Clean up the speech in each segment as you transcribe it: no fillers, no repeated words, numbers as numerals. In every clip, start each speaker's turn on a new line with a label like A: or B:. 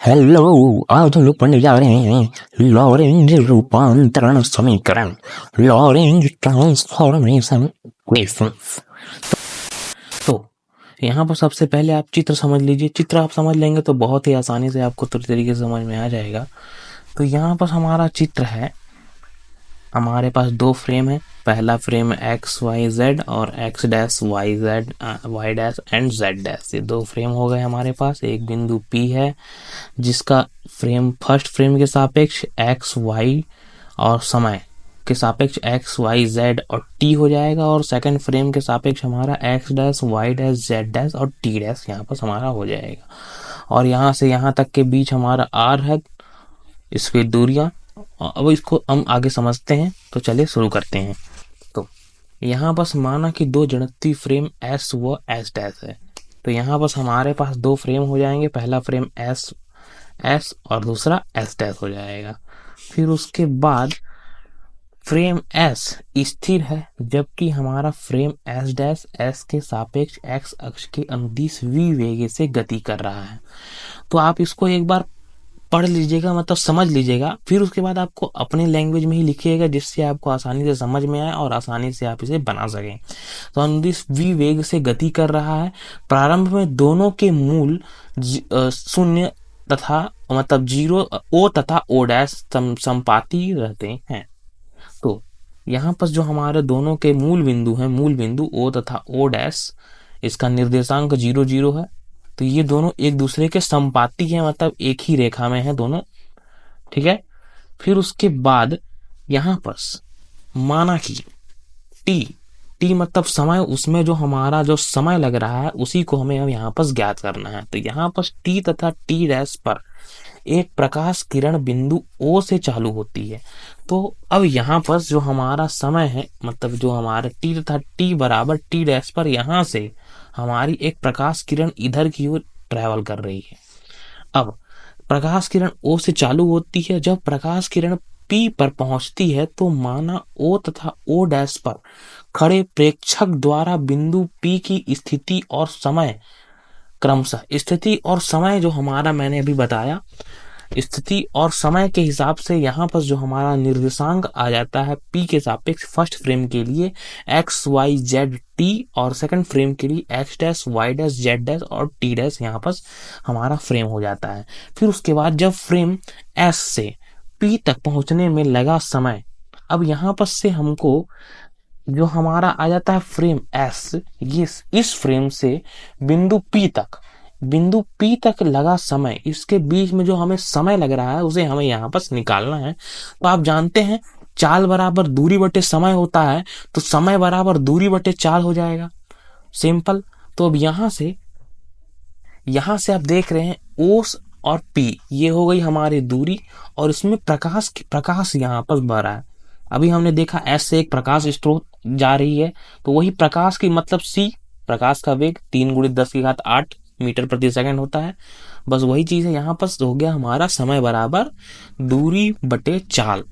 A: Hello, आज हम लोग पढ़ने जा रहे हैं लॉरेंज रूपांतरण समीकरण, लॉरेंज ट्रांसफॉर्मेशन इक्वेशंस। तो यहाँ पर सबसे पहले आप चित्र समझ लीजिए। चित्र आप समझ लेंगे तो बहुत ही आसानी से आपको तरीके से समझ में आ जाएगा। तो यहाँ पर हमारा चित्र है, हमारे पास दो फ्रेम है। पहला फ्रेम एक्स वाई जेड और X dash Y Z Y dash and Z dash, ये दो फ्रेम हो गए हमारे पास। एक बिंदु P है जिसका फ्रेम फर्स्ट फ्रेम के सापेक्ष एक्स वाई और समय के सापेक्ष एक्स वाई जेड और टी हो जाएगा, और सेकंड फ्रेम के सापेक्ष हमारा X dash Y dash Z dash और टी डैश यहाँ पर हमारा हो जाएगा। और यहाँ से यहाँ तक के बीच हमारा आर है, इसकी दूरियां। अब इसको हम आगे समझते हैं, तो चलिए शुरू करते हैं। तो यहाँ बस माना कि दो जड़त्वीय फ्रेम एस व एस डैश है। तो यहाँ बस हमारे पास दो फ्रेम हो जाएंगे, पहला फ्रेम एस और दूसरा एस डैश हो जाएगा। फिर उसके बाद फ्रेम एस स्थिर है, जबकि हमारा फ्रेम एस डैश एस के सापेक्ष एक्स अक्ष के अनुदिश v वेग से गति कर रहा है। तो आप इसको एक बार पढ़ लीजिएगा, मतलब समझ लीजिएगा, फिर उसके बाद आपको अपने लैंग्वेज में ही लिखिएगा जिससे आपको आसानी से समझ में आए और आसानी से आप इसे बना सकें। तो अनुदिश v वेग से गति कर रहा है। प्रारंभ में दोनों के मूल शून्य तथा मतलब जीरो ओ तथा ओ डैश संपाती रहते हैं। तो यहाँ पर जो हमारे दोनों के मूल बिंदु हैं, मूल बिंदु ओ तथा ओ डैश, इसका निर्देशांक 0 0 है। तो ये दोनों एक दूसरे के संपाती हैं, मतलब एक ही रेखा में है दोनों, ठीक है। फिर उसके बाद यहाँ पर माना कि टी मतलब समय, उसमें जो हमारा जो समय लग रहा है उसी को हमें अब यहाँ पर ज्ञात करना है। तो यहाँ पर टी तथा टी डैश पर एक प्रकाश किरण बिंदु O से चालू होती है। तो अब यहाँ पर जो हमारा समय है, मतलब जो हमारा टी तथा टी बराबर टी डैश पर यहाँ से हमारी एक प्रकाश किरण इधर की ओर ट्रेवल कर रही है। अब प्रकाश किरण O से चालू होती है, जब प्रकाश किरण P पर पहुंचती है तो माना O तथा O डैश पर खड़े प्रेक्षक द्वारा बिंदु P की स्थिति और समय, क्रमशः स्थिति और समय जो हमारा मैंने अभी बताया, स्थिति और समय के हिसाब से यहाँ पर जो हमारा निर्देशांक आ जाता है P के सापेक्ष फर्स्ट फ्रेम के लिए एक्स वाई जेड टी और सेकंड फ्रेम के लिए X dash Y dash Z dash और टी डैश यहाँ पर हमारा फ्रेम हो जाता है। फिर उसके बाद जब फ्रेम S से P तक पहुंचने में लगा समय, अब यहाँ पर से हमको जो हमारा आ जाता है फ्रेम S, ये इस फ्रेम से बिंदु P तक लगा समय, इसके बीच में जो हमें समय लग रहा है उसे हमें यहाँ पर निकालना है। तो आप जानते हैं चाल बराबर दूरी बटे समय होता है, तो समय बराबर दूरी बटे चाल हो जाएगा, सिंपल। तो अब यहाँ से आप देख रहे हैं O और P, ये हो गई हमारी दूरी, और इसमें प्रकाश यहाँ पर बह रहा है। अभी हमने देखा S से एक प्रकाश स्रोत जा रही है, तो वही प्रकाश की मतलब C, प्रकाश का वेग 3 × 10⁸ मीटर प्रति सेकंड होता है। बस वही चीज है, यहाँ पर हो गया हमारा समय बराबर दूरी बटे चाल।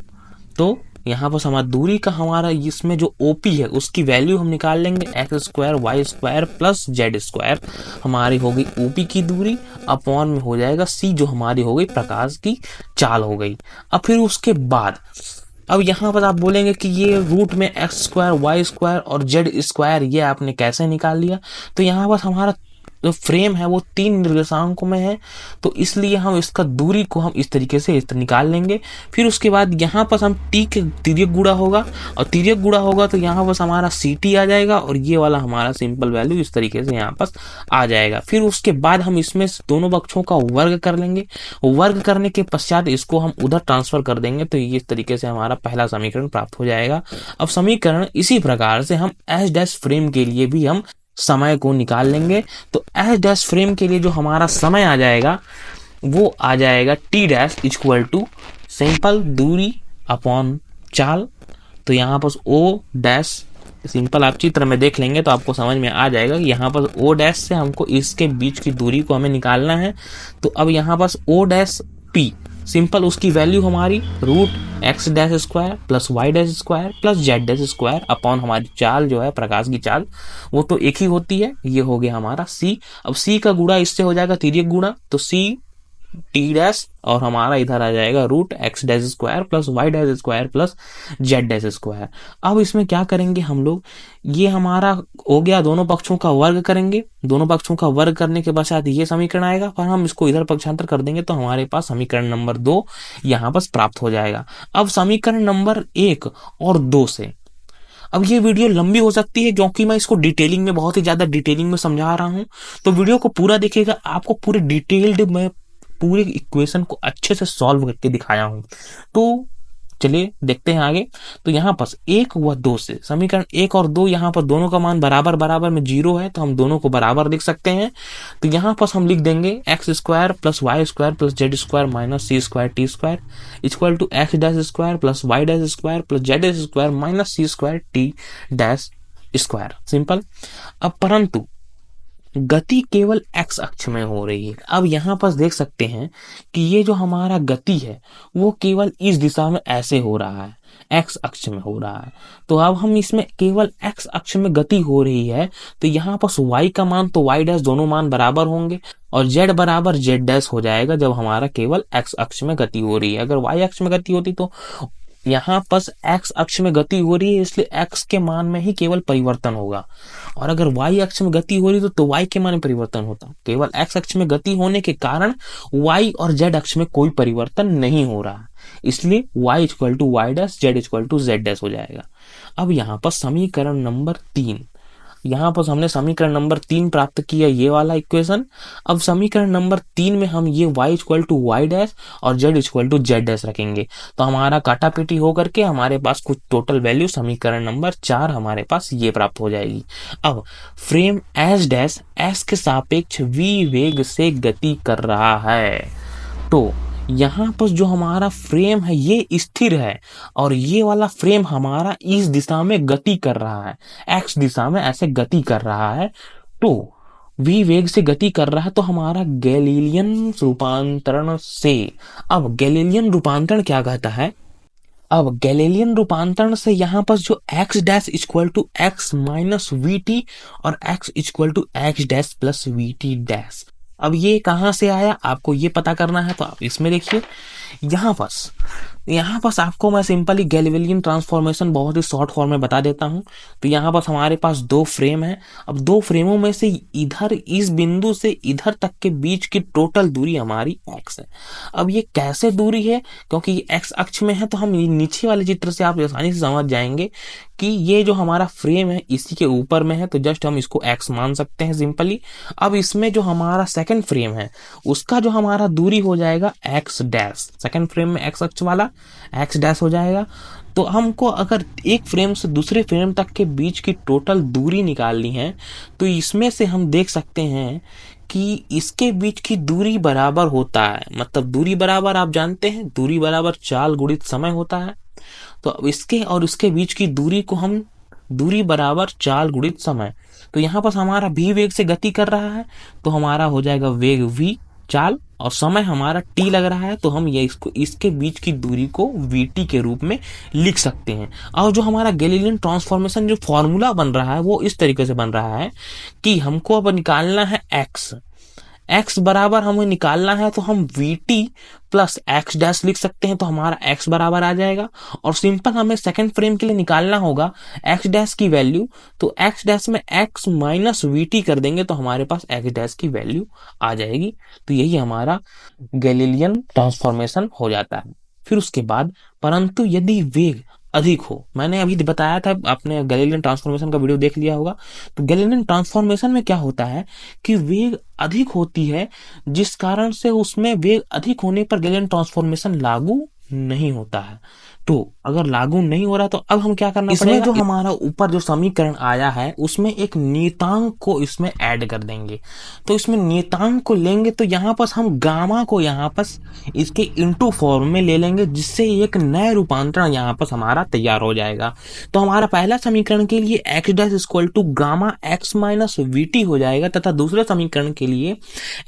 A: तो यहाँ पर हमारा दूरी का हमारा इसमें जो OP है उसकी वैल्यू हम निकाल लेंगे, x² y² प्लस z², हमारी हो गई OP की दूरी, अपॉन में हो जाएगा C जो हमारी हो गई प्रकाश की चाल हो गई। अब फिर उसके बाद अब यहाँ पर आप बोलेंगे कि ये रूट में x² y² और z² ये आपने कैसे निकाल लिया। तो यहाँ पर हमारा जो फ्रेम है वो 3 निर्देशांकों में है, तो इसलिए हम इसका दूरी को हम इस तरीके से निकाल लेंगे। फिर उसके बाद यहाँ पर हम टी के तिर्यक गुणा होगा, और तिर्यक गुणा होगा तो यहाँ पर हमारा CT आ जाएगा, और ये वाला हमारा सिंपल वैल्यू इस तरीके से यहाँ पर आ जाएगा। फिर उसके बाद हम इसमें दोनों पक्षों का वर्ग कर लेंगे, वर्ग करने के पश्चात इसको हम उधर ट्रांसफर कर देंगे, तो ये इस तरीके से हमारा पहला समीकरण प्राप्त हो जाएगा। अब समीकरण इसी प्रकार से हम एस डैश फ्रेम के लिए भी हम समय को निकाल लेंगे। तो एस डैश फ्रेम के लिए जो हमारा समय आ जाएगा वो आ जाएगा T dash equal to simple दूरी अपॉन चाल। तो यहाँ पर ओ डैश, सिंपल आप चित्र में देख लेंगे तो आपको समझ में आ जाएगा। यहाँ पर ओ डैश से हमको इसके बीच की दूरी को हमें निकालना है। तो अब यहाँ पर ओ डैश पी, सिंपल उसकी वैल्यू हमारी root X dash square plus Y dash square plus Z dash square upon हमारी चाल जो है प्रकाश की चाल वो तो एक ही होती है, ये हो गया हमारा सी। अब सी का गुणा इससे हो जाएगा तिर्यक गुणा, तो सी टी डैश, और हमारा इधर आ जाएगा root X dash square plus Y dash square plus Z dash square. अब इसमें क्या करेंगे हम लोग, ये हमारा हो गया, दोनों पक्षों का वर्ग करेंगे, दोनों पक्षों का वर्ग करने के पश्चात ये समीकरण आएगा, पर हम इसको इधर पक्षांतर कर देंगे तो हमारे पास समीकरण नंबर 2 यहाँ पर प्राप्त हो जाएगा। अब समीकरण नंबर 1 और 2 से, अब ये वीडियो लंबी हो सकती है क्योंकि मैं इसको डिटेलिंग में, बहुत ही ज्यादा डिटेलिंग में समझा रहा हूं, तो वीडियो को पूरा देखिएगा, आपको पूरे डिटेल्ड में पूरे इक्वेशन को अच्छे से सॉल्व करके दिखाया हूं। तो चलिए देखते हैं आगे। तो यहाँ पर 1 व 2 से, समीकरण 1 और 2, यहाँ पर दोनों का मान बराबर बराबर में 0 है, तो हम दोनों को बराबर लिख सकते हैं। तो यहाँ पर हम लिख देंगे X square plus Y square plus Z square minus C square T square equal to X dash square plus Y dash square plus Z square minus C square T dash square. Simple. अब परंतु गति केवल x अक्ष में हो रही है। अब यहाँ पर देख सकते हैं कि ये जो हमारा गति है वो केवल इस दिशा में ऐसे हो रहा है, एक्स अक्ष में हो रहा है। तो अब हम इसमें केवल एक्स अक्ष में गति हो रही है, तो यहाँ पर वाई का मान तो वाई डैश, दोनों मान बराबर होंगे, और जेड बराबर जेड डैश हो जाएगा जब हमारा केवल एक्स अक्ष में गति हो रही है। अगर वाई अक्ष में गति होती तो यहाँ पर एक्स अक्ष में गति हो रही है, इसलिए एक्स के मान में ही केवल परिवर्तन होगा, और अगर वाई अक्ष में गति हो रही तो वाई के मान में परिवर्तन होता। केवल एक्स अक्ष में गति होने के कारण वाई और जेड अक्ष में कोई परिवर्तन नहीं हो रहा, इसलिए Y equal to Y dash, Z equal to Z dash हो जाएगा। अब यहाँ पर समीकरण नंबर 3, यहाँ पर हमने समीकरण नंबर 3 प्राप्त किया, ये वाला इक्वेशन। अब समीकरण नंबर 3 में हम ये y equal to Y dash और z equal to Z dash रखेंगे, तो हमारा काटापीटी होकर के हमारे पास कुछ टोटल वैल्यू समीकरण नंबर 4 हमारे पास ये प्राप्त हो जाएगी। अब फ्रेम एस डैश एस के सापेक्ष v वेग से गति कर रहा है, तो यहाँ पर जो हमारा फ्रेम है ये स्थिर है, और ये वाला फ्रेम हमारा इस दिशा में गति कर रहा है, एक्स दिशा में ऐसे गति कर रहा है। तो v वेग से गति कर रहा है, तो हमारा गैलीलियन रूपांतरण से, अब गैलीलियन रूपांतरण क्या कहता है, अब गैलीलियन रूपांतरण से यहाँ पर जो x dash equal to X minus we T और x equal to X dash plus we T dash, अब ये कहां से आया आपको ये पता करना है, तो आप इसमें देखिए, यहाँ पर आपको मैं सिंपली गैलीलियन ट्रांसफॉर्मेशन बहुत ही शॉर्ट फॉर्म में बता देता हूं। तो यहाँ पर हमारे पास 2 फ्रेम है, अब 2 फ्रेमों में से इधर इस बिंदु से इधर तक के बीच की टोटल दूरी हमारी x है। अब ये कैसे दूरी है, क्योंकि ये x अक्ष में है, तो हम नीचे वाले चित्र से आप आसानी से समझ जाएंगे कि ये जो हमारा फ्रेम है इसी के ऊपर में है, तो जस्ट हम इसको x मान सकते हैं सिंपली। अब इसमें जो हमारा सेकंड फ्रेम है उसका जो हमारा दूरी हो जाएगा x डैश, सेकंड फ्रेम में x अक्ष वाला x डैश हो जाएगा। तो हमको अगर एक फ्रेम से दूसरे फ्रेम तक के बीच की टोटल दूरी निकालनी है, तो इसमें से हम देख सकते हैं कि इसके बीच की दूरी बराबर होता है, मतलब दूरी बराबर आप जानते हैं, दूरी बराबर चाल गुणित समय होता है। तो अब इसके और इसके बीच की दूरी को हम दूरी बराबर चाल गुणित समय, तो यहाँ पर हमारा भी वेग से गति कर रहा है, तो हमारा हो जाएगा वेग v चाल, और समय हमारा t लग रहा है, तो हम ये इसको इसके बीच की दूरी को vt के रूप में लिख सकते हैं। और जो हमारा गैलीलियन ट्रांसफॉर्मेशन जो फॉर्मूला बन रहा है वो इस तरीके से बन रहा है कि हमको अब निकालना है x बराबर हमें निकालना है, तो हम vt प्लस x डैश लिख सकते हैं, तो हमारा x बराबर आ जाएगा। और सिंपल हमें सेकंड फ्रेम के लिए निकालना होगा x डैश की वैल्यू, तो x डैश में x माइनस vt कर देंगे, तो हमारे पास x डैश की वैल्यू आ जाएगी। तो यही हमारा गैलीलियन ट्रांसफॉर्मेशन हो जाता है। फिर उसके बाद परंतु यदि वेग अधिक हो, मैंने अभी बताया था, आपने गैलीलियन ट्रांसफॉर्मेशन का वीडियो देख लिया होगा। तो गैलीलियन ट्रांसफॉर्मेशन में क्या होता है कि वेग अधिक होती है, जिस कारण से उसमें वेग अधिक होने पर गैलीलियन ट्रांसफॉर्मेशन लागू नहीं होता है। तो अगर लागू नहीं हो रहा तो अब हम क्या करना पड़ेगा, इसमें जो हमारा ऊपर जो समीकरण आया है उसमें एक नियतांक को इसमें ऐड कर देंगे। तो इसमें नियतांक को लेंगे तो यहाँ पर हम गामा को यहाँ पर इसके इनटू फॉर्म में ले लेंगे, जिससे एक नया रूपांतरण यहाँ पर हमारा तैयार हो जाएगा। तो हमारा पहला समीकरण के लिए X dash equal to gamma X minus V T हो जाएगा, तथा दूसरे समीकरण के लिए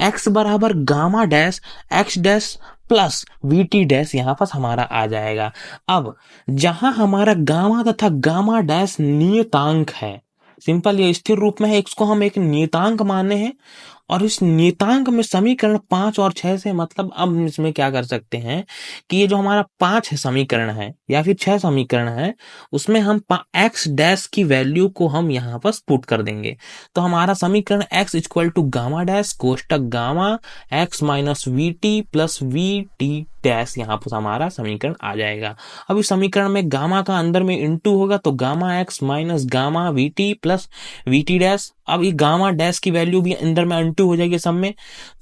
A: एक्स बराबर gamma dash X dash plus V T dash यहाँ पर हमारा आ जाएगा। अब जहां हमारा गामा तथा गामा डैश नियतांक है, सिंपल ये स्थिर रूप में है, इसको हम एक नियतांक माने हैं, और इस नियतांक में समीकरण 5 और 6 से मतलब अब हम इसमें क्या कर सकते हैं कि ये जो हमारा 5 है समीकरण है या फिर 6 समीकरण है, उसमें हम एक्स डैश की वैल्यू को हम यहाँ पर पुट कर देंगे। तो हमारा समीकरण x equal to gamma dash कोष्टक gamma x minus we T plus we T dash यहाँ पर हमारा समीकरण आ जाएगा। अब इस समीकरण में गामा का अंदर में इंटू होगा तो gamma X minus gamma V T plus we T dash. अब ये गामा डैश की वैल्यू भी अंदर में इंटू हो जाएगी सब में,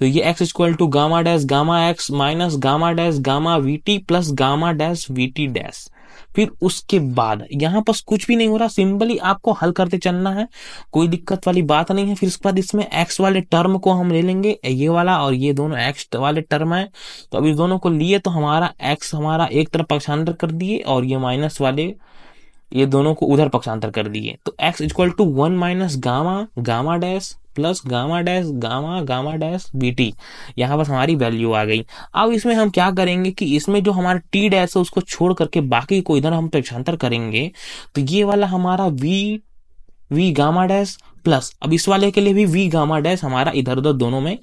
A: तो ये X equal to gamma dash gamma X minus gamma dash gamma V T plus gamma dash V T dash. फिर उसके बाद यहाँ पर कुछ भी नहीं हो रहा, सिंपली आपको हल करते चलना है, कोई दिक्कत वाली बात नहीं है। फिर उसके बाद इसमें एक्स वाले टर्म को हम ले लेंगे, ये वाला और ये दोनों एक्स वाले टर्म है, तो अब इस दोनों को लिए तो हमारा एक्स हमारा एक तरफ पक्षांतर कर दिए और ये माइनस वाले ये दोनों को उधर पक्षांतर कर दिए, तो x equal to 1 minus gamma gamma dash plus gamma dash gamma gamma dash B T, यहाँ पर हमारी वैल्यू आ गई। अब इसमें हम क्या करेंगे कि इसमें जो हमारा टी डैश है उसको छोड़ करके बाकी को इधर हम पक्षांतर करेंगे, तो ये वाला हमारा वी गामा डैश प्लस अब इस वाले के लिए भी वी गामा डैश हमारा इधर उधर दोनों में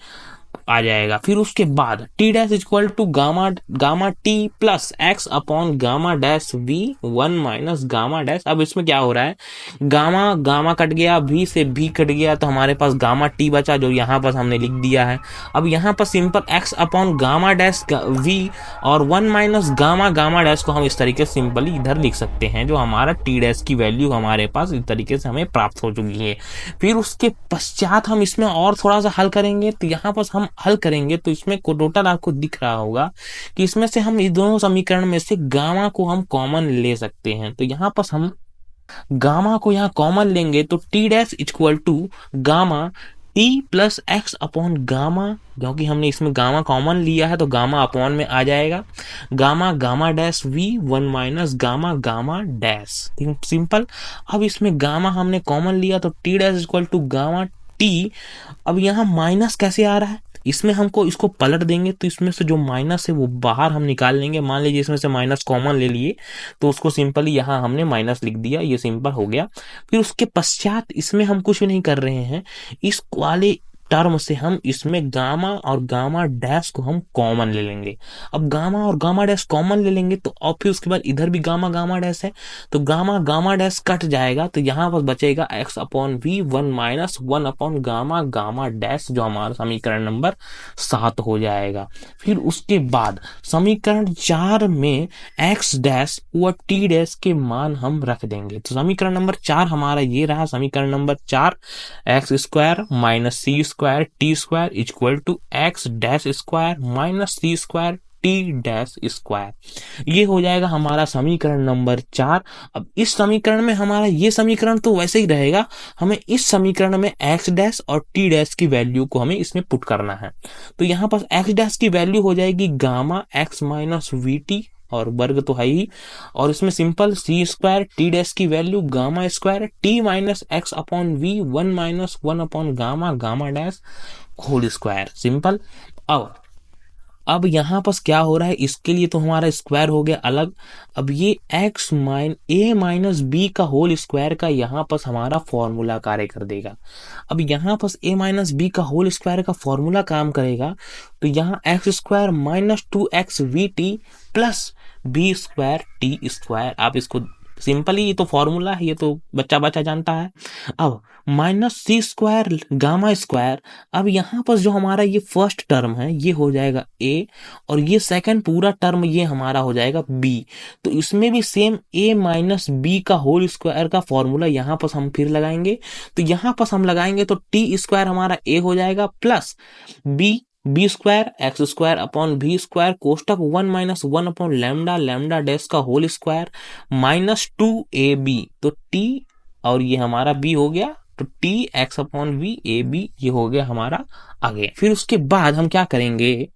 A: आ जाएगा। फिर उसके बाद T dash equal to gamma gamma T plus X upon gamma dash V 1 minus gamma dash. अब इसमें क्या हो रहा है, गामा गामा कट गया, वी से भी कट गया, तो हमारे पास गामा टी बचा जो यहाँ पर हमने लिख दिया है। अब यहाँ पर simple X upon gamma dash V और 1 माइनस गामा गामा डैश को हम इस तरीके से सिंपली इधर लिख सकते हैं, जो हमारा टी डैश की वैल्यू हमारे पास इस तरीके से हमें प्राप्त हो चुकी है। फिर उसके पश्चात हम इसमें और थोड़ा सा हल करेंगे, तो यहाँ पर हम हल करेंगे तो इसमें टोटल आपको दिख रहा होगा कि इसमें से हम इस दोनों समीकरण में से गामा को हम कॉमन ले सकते हैं। तो यहाँ पर हम गामा को यहाँ कॉमन लेंगे तो T dash equal to gamma T plus X upon gamma, क्योंकि हमने इसमें गामा कॉमन लिया है तो गामा अपॉन में आ जाएगा gamma gamma dash V 1 minus gamma gamma dash. Simple. अब इसमें गामा हमने कॉमन लिया तो T dash equal to gamma T. अब यहाँ माइनस कैसे आ रहा है, इसमें हमको इसको पलट देंगे तो इसमें से जो माइनस है वो बाहर हम निकाल लेंगे। मान लीजिए इसमें से माइनस कॉमन ले लिए तो उसको सिंपली यहाँ हमने माइनस लिख दिया, ये सिंपल हो गया। फिर उसके पश्चात इसमें हम कुछ भी नहीं कर रहे हैं, इस वाले टर्म से हम इसमें गामा और गामा डैश को हम कॉमन ले लेंगे। अब गामा और गामा डैश कॉमन ले लेंगे तो और फिर उसके बाद इधर भी गामा गामा डैश है तो गामा गामा डैश कट जाएगा, तो यहाँ पर बचेगा x upon V 1 minus 1 upon gamma gamma dash, जो हमारा समीकरण नंबर 7 हो जाएगा। फिर उसके बाद समीकरण 4 में x डैश व t डैश के मान हम रख देंगे। तो समीकरण नंबर 4 हमारा ये रहा, समीकरण number 4 X square minus C square T square equal to X dash square minus C square T dash square. ये हो जाएगा हमारा समीकरण नंबर 4। अब इस समीकरण में हमारा ये समीकरण तो वैसे ही रहेगा, हमें इस समीकरण में एक्स डैश और टी डैश की वैल्यू को हमें इसमें पुट करना है। तो यहाँ पर एक्स डैश की वैल्यू हो जाएगी gamma X minus we T और वर्ग तो है ही, और इसमें simple C square T dash की value gamma square T minus X upon V 1 minus 1 upon gamma gamma dash whole square. Simple. अब यहाँ पर क्या हो रहा है, इसके लिए तो हमारा स्क्वायर हो गया अलग। अब ये ए माइनस बी का होल स्क्वायर का यहाँ पर हमारा फॉर्मूला कार्य कर देगा। अब यहाँ पर ए माइनस बी का होल स्क्वायर का फॉर्मूला काम करेगा, तो यहाँ X square minus 2x V T plus B square T square. आप इसको सिंपली, ये तो फॉर्मूला है, ये तो बच्चा बच्चा जानता है। अब माइनस सी स्क्वायर गामा स्क्वायर, अब यहाँ पर जो हमारा ये फर्स्ट टर्म है ये हो जाएगा ए और ये सेकंड पूरा टर्म ये हमारा हो जाएगा बी। तो इसमें भी सेम ए माइनस बी का होल स्क्वायर का फॉर्मूला यहाँ पर हम फिर लगाएंगे। तो यहाँ पर हम लगाएंगे तो टी स्क्वायर हमारा ए हो जाएगा plus B square x square upon b square कोष्टक 1 minus 1 upon lambda lambda dash का होल स्क्वायर माइनस 2ab। तो टी और ये हमारा बी हो गया, तो T X upon V A B ये हो गया हमारा आगे। फिर उसके बाद हम क्या करेंगे,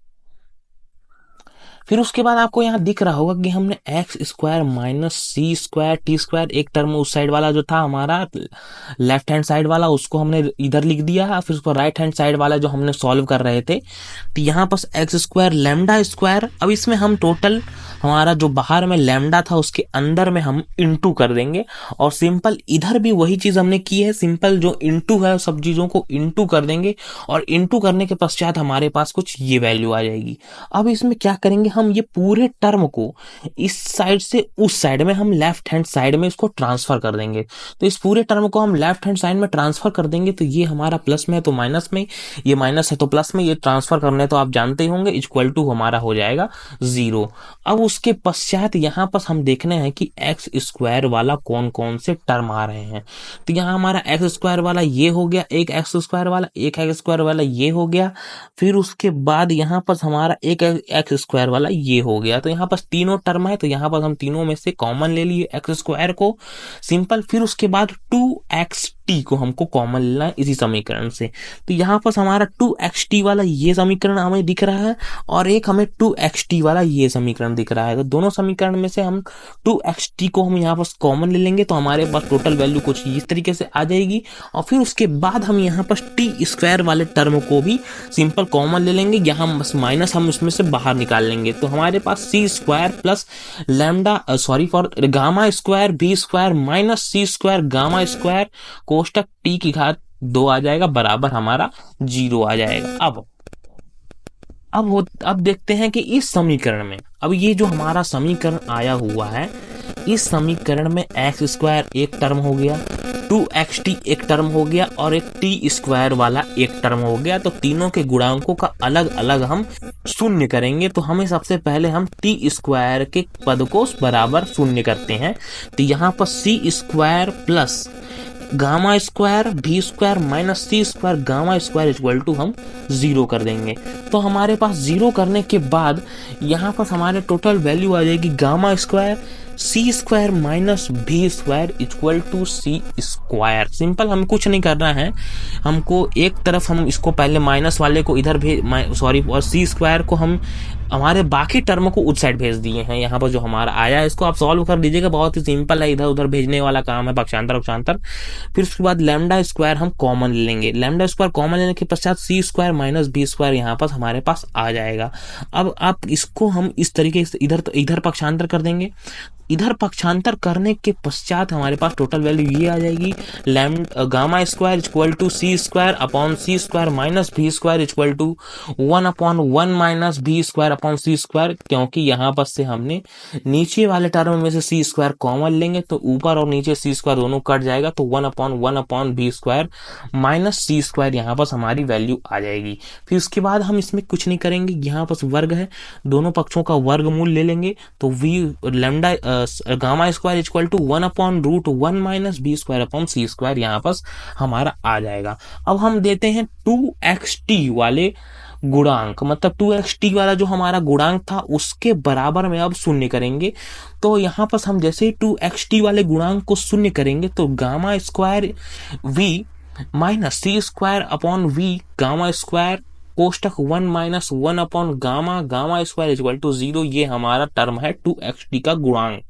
A: फिर उसके बाद आपको यहाँ दिख रहा होगा कि हमने एक्स स्क्वायर माइनस सी स्क्वायर टी स्क्वायर, एक टर्म उस साइड वाला जो था हमारा लेफ्ट हैंड साइड वाला उसको हमने इधर लिख दिया, फिर उसको राइट हैंड साइड वाला जो हमने सॉल्व कर रहे थे तो यहाँ पर एक्स स्क्वायर लैम्डा स्क्वायर। अब इसमें हम टोटल हमारा जो बाहर में लैम्डा था उसके अंदर में हम इंटू कर देंगे, और सिंपल इधर भी वही चीज हमने की है, सिंपल जो इंटू है सब चीजों को इंटू कर देंगे, और इंटू करने के पश्चात हमारे पास कुछ ये वैल्यू आ जाएगी। अब इसमें क्या करेंगे, हम ये पूरे टर्म को इस साइड से उस साइड में हम लेफ्ट हैंड साइड में इसको ट्रांसफर कर देंगे। तो इस पूरे टर्म को हम लेफ्ट हैंड साइड में ट्रांसफर कर देंगे, तो ये हमारा प्लस में है तो माइनस में, ये माइनस है तो प्लस में, ये ट्रांसफर करने तो आप जानते ही होंगे, इक्वल टू हमारा हो जाएगा 0। अब उसके पश्चात यहाँ पर हम देखने हैं कि एक्स स्क्वायर वाला कौन कौन से टर्म आ रहे हैं। तो यहाँ हमारा एक्स स्क्वायर वाला ये हो गया, एक एक्स स्क्वायर वाला, एक एक्स स्क्वायर वाला ये हो गया, फिर उसके बाद यहाँ पर हमारा एक एक्स स्क्वायर वाला ये हो गया। तो यहाँ पर तीनों टर्म है, तो यहाँ पर हम तीनों में से कॉमन ले लिए एक्स स्क्वायर को सिंपल। फिर उसके बाद 2xt को हमको कॉमन लेना है इसी समीकरण से। तो यहाँ पर हमारा 2xt वाला ये समीकरण हमें दिख रहा है, और एक हमें 2xt वाला ये समीकरण दिख रहा है। तो दोनों समीकरण में से हम 2xt को हम यहाँ पर कॉमन ले लेंगे, तो हमारे पास टोटल वैल्यू कुछ इस तरीके से आ जाएगी। और फिर उसके बाद हम यहाँ पर टी स्क्वायर वाले टर्म को भी सिंपल कॉमन ले लेंगे, यहाँ बस माइनस हम उसमें से बाहर निकाल लेंगे। तो हमारे पास c square plus lambda sorry for gamma square b square minus C square gamma square कोष्टक टी की घात 2 आ जाएगा, बराबर हमारा 0 आ जाएगा। अब देखते हैं कि इस समीकरण में, अब ये जो हमारा समीकरण आया हुआ है, इस समीकरण में एक्स स्क्वायर एक टर्म हो गया, 2xt एक टर्म हो गया, और एक टी स्क्वायर वाला एक टर्म हो गया। तो तीनों के गुणांकों का अलग अलग हम शून्य करेंगे। तो हमें सबसे पहले हम टी स्क्वायर के पद को बराबर शून्य करते हैं। तो यहाँ पर C square plus gamma square भी square minus C square gamma square equal to हम 0 कर देंगे। तो हमारे पास 0 करने के बाद यहाँ पर हमारे टोटल वैल्यू आ जाएगी gamma square C square minus B square equal to C square. Simple, हम कुछ नहीं करना है, हमको एक तरफ हम इसको पहले माइनस वाले को इधर भेज और सी स्क्वायर को हम हमारे बाकी टर्म को उस साइड भेज दिए हैं। यहाँ पर जो हमारा आया है इसको आप सॉल्व कर लीजिएगा, बहुत ही सिंपल है, इधर उधर भेजने वाला काम है, पक्षांतर। फिर उसके बाद लैम्डा स्क्वायर हम कॉमन लेंगे, लैम्डा स्क्वायर कॉमन लेने के पश्चात सी स्क्वायर माइनस बी स्क्वायर यहाँ पर हमारे पास आ जाएगा। अब आप इसको हम इस तरीके से इधर पक्षांतर कर देंगे। इधर पक्षांतर करने के पश्चात हमारे पास टोटल वैल्यू ये आ जाएगी, gamma square equal to C square upon C square minus B square equal to 1/1 minus B square upon C square, क्योंकि यहाँ पर से हमने नीचे वाले टर्म में से सी स्क्वायर कॉमन लेंगे तो ऊपर और नीचे सी स्क्वायर दोनों कट जाएगा, तो 1/1 अपॉन बी स्क्वायर माइनस सी स्क्वायर यहाँ पर हमारी वैल्यू आ जाएगी। फिर उसके बाद हम इसमें कुछ नहीं करेंगे, यहाँ पर वर्ग है, दोनों पक्षों का वर्गमूल ले लेंगे, तो V lambda gamma square equal to 1/√1 minus B square upon C square यहाँ पर हमारा आ जाएगा। अब हम देते हैं 2xt वाले गुणांक, मतलब 2xt वाला जो हमारा गुणांक था उसके बराबर में अब शून्य करेंगे। तो यहाँ पर हम जैसे ही 2xt वाले गुणांक को शून्य करेंगे तो गामा स्क्वायर वी माइनस सी square upon v gamma square कोष्टक 1 minus 1 upon gamma square equal to 0, ये हमारा टर्म है 2xt का गुणांक।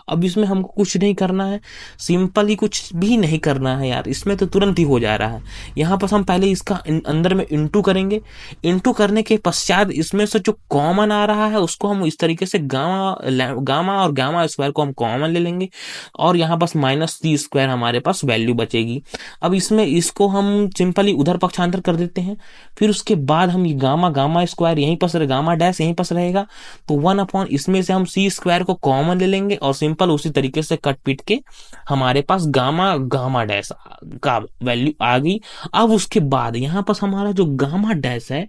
A: अब इसमें हमको कुछ नहीं करना है, सिंपल ही कुछ भी नहीं करना है यार, इसमें तो तुरंत ही हो जा रहा है। यहाँ पर हम पहले इसका अंदर में इंटू करेंगे, इंटू करने के पश्चात इसमें से जो कॉमन आ रहा है उसको हम इस तरीके से गामा और गामा स्क्वायर को हम कॉमन ले लेंगे, और यहाँ पास माइनस सी स्क्वायर हमारे पास वैल्यू बचेगी। अब इसमें इसको हम सिंपली उधर पक्षांतर कर देते हैं। फिर उसके बाद हम गामा स्क्वायर यहीं पर गामा डैश यहीं पर रहेगा, तो 1 अपॉन इसमें से हम सी स्क्वायर को कॉमन ले लेंगे, और सिंपल उसी तरीके से कट पीट के हमारे पास गामा डैश का वैल्यू आ गई। अब उसके बाद यहाँ पर हमारा जो गामा डैश है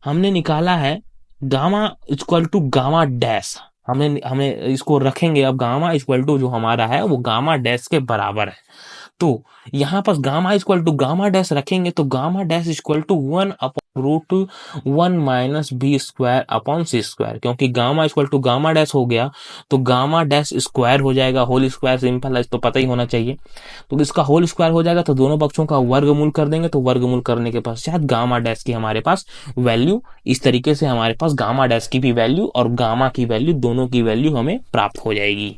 A: हमने निकाला है gamma equal to gamma dash, हमें इसको रखेंगे। अब गामा इक्वल टू जो हमारा है वो गामा डैश के बराबर है। तो यहाँ पर gamma equal to gamma dash रखेंगे तो gamma dash equal to 1 upon root 1 minus B square upon C square, क्योंकि gamma equal to gamma dash हो गया तो गामा डैश स्क्वायर हो जाएगा, होल स्क्वायर सिंपल है तो पता ही होना चाहिए। तो इसका होल स्क्वायर हो जाएगा तो दोनों पक्षों का वर्गमूल कर देंगे, तो वर्गमूल करने के पश्चात गामा डैश की हमारे पास वैल्यू, इस तरीके से हमारे पास गामा डैश की भी वैल्यू और गामा की वैल्यू, दोनों की वैल्यू हमें प्राप्त हो जाएगी।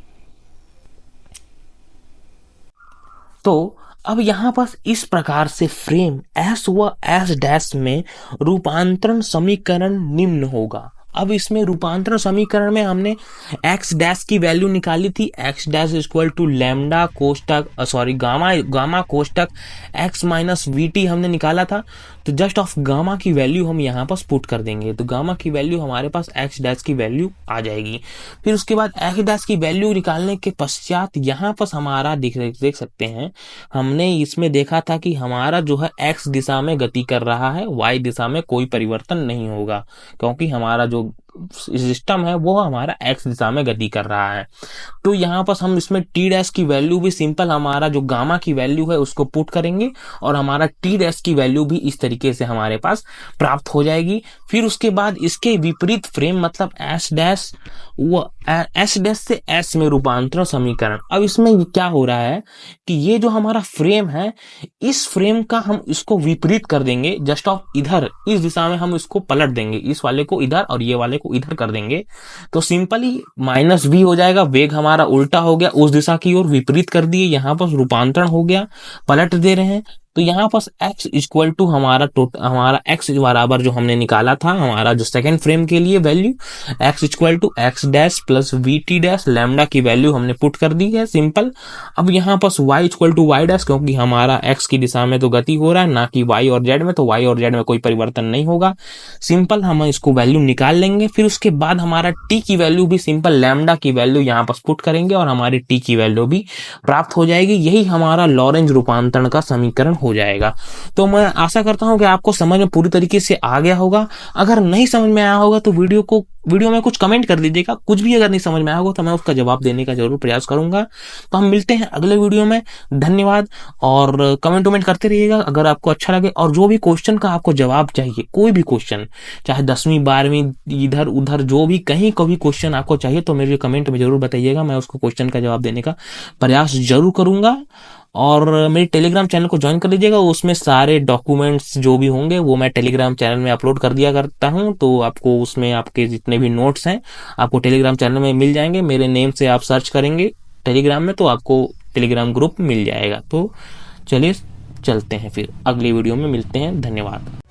A: तो अब यहां पर इस प्रकार से फ्रेम एस व एस डैश में रूपांतरण समीकरण निम्न होगा। अब इसमें रूपांतरण समीकरण में हमने एक्स डैश की वैल्यू निकाली थी, x dash equal to lambda कोष्टक गामा कोष्टक एक्स माइनस वी टी हमने निकाला था। तो जस्ट ऑफ गामा की वैल्यू हम यहाँ पर पुट कर देंगे, तो गामा की वैल्यू हमारे पास एक्स डैश की वैल्यू आ जाएगी। फिर उसके बाद एक्स डैश की वैल्यू निकालने के पश्चात यहाँ पर हमारा देख सकते हैं, हमने इसमें देखा था कि हमारा जो है एक्स दिशा में गति कर रहा है, वाई दिशा में कोई परिवर्तन नहीं होगा, क्योंकि हमारा जो सिस्टम है वो हमारा एक्स दिशा में गति कर रहा है। तो यहाँ पर हम इसमें टी डैश की वैल्यू भी सिंपल हमारा जो गामा की वैल्यू है उसको पुट करेंगे और हमारा टी डैश की वैल्यू भी इस तरीके से हमारे पास प्राप्त हो जाएगी। फिर उसके बाद इसके विपरीत फ्रेम मतलब एस डैश से एस में रूपांतरण समीकरण। अब इसमें क्या हो रहा है कि ये जो हमारा फ्रेम है, इस फ्रेम का हम इसको विपरीत कर देंगे, जस्ट ऑफ इधर इस दिशा में हम इसको पलट देंगे, इस वाले को इधर और ये वाले को इधर कर देंगे, तो सिंपली माइनस v हो जाएगा, वेग हमारा उल्टा हो गया, उस दिशा की ओर विपरीत कर दिए, यहाँ पर रूपांतरण हो गया, पलट दे रहे हैं। तो यहाँ पर x इक्वल टू हमारा x बराबर जो हमने निकाला था हमारा जो सेकंड फ्रेम के लिए value, x equal to X dash plus we T dash, lambda की वैल्यू हमने पुट कर दी है सिंपल। अब यहाँ पर y equal to Y dash, क्योंकि हमारा x की दिशा में तो गति हो रहा है ना कि y और z में, तो y और z में कोई परिवर्तन नहीं होगा, सिंपल हम इसको वैल्यू निकाल लेंगे। फिर उसके बाद हमारा t की वैल्यू भी सिंपल लैम्डा की वैल्यू यहाँ पर पुट करेंगे और हमारी t की वैल्यू भी प्राप्त हो जाएगी। यही हमारा लॉरेंज रूपांतरण का समीकरण हो जाएगा। तो मैं आशा करता हूं कि आपको समझ में पूरी तरीके से आ गया होगा। अगर नहीं समझ में आया होगा तो वीडियो में कुछ कमेंट कर दीजिएगा, कुछ भी अगर नहीं समझ में आया होगा तो मैं उसका जवाब देने का जरूर प्रयास करूंगा। तो हम मिलते हैं अगले वीडियो में, धन्यवाद। और कमेंट करते रहिएगा अगर आपको अच्छा लगे, और जो भी क्वेश्चन का आपको जवाब चाहिए, कोई भी क्वेश्चन, चाहे 10वीं 12वीं इधर उधर जो भी कहीं कोई क्वेश्चन आपको चाहिए तो मेरे कमेंट में जरूर बताइएगा, मैं उसको क्वेश्चन का जवाब देने का प्रयास जरूर करूंगा। और मेरे टेलीग्राम चैनल को ज्वाइन कर लीजिएगा, उसमें सारे डॉक्यूमेंट्स जो भी होंगे वो मैं टेलीग्राम चैनल में अपलोड कर दिया करता हूं, तो आपको उसमें आपके जितने भी नोट्स हैं आपको टेलीग्राम चैनल में मिल जाएंगे। मेरे नेम से आप सर्च करेंगे टेलीग्राम में तो आपको टेलीग्राम ग्रुप मिल जाएगा। तो चलिए चलते हैं, फिर अगली वीडियो में मिलते हैं, धन्यवाद।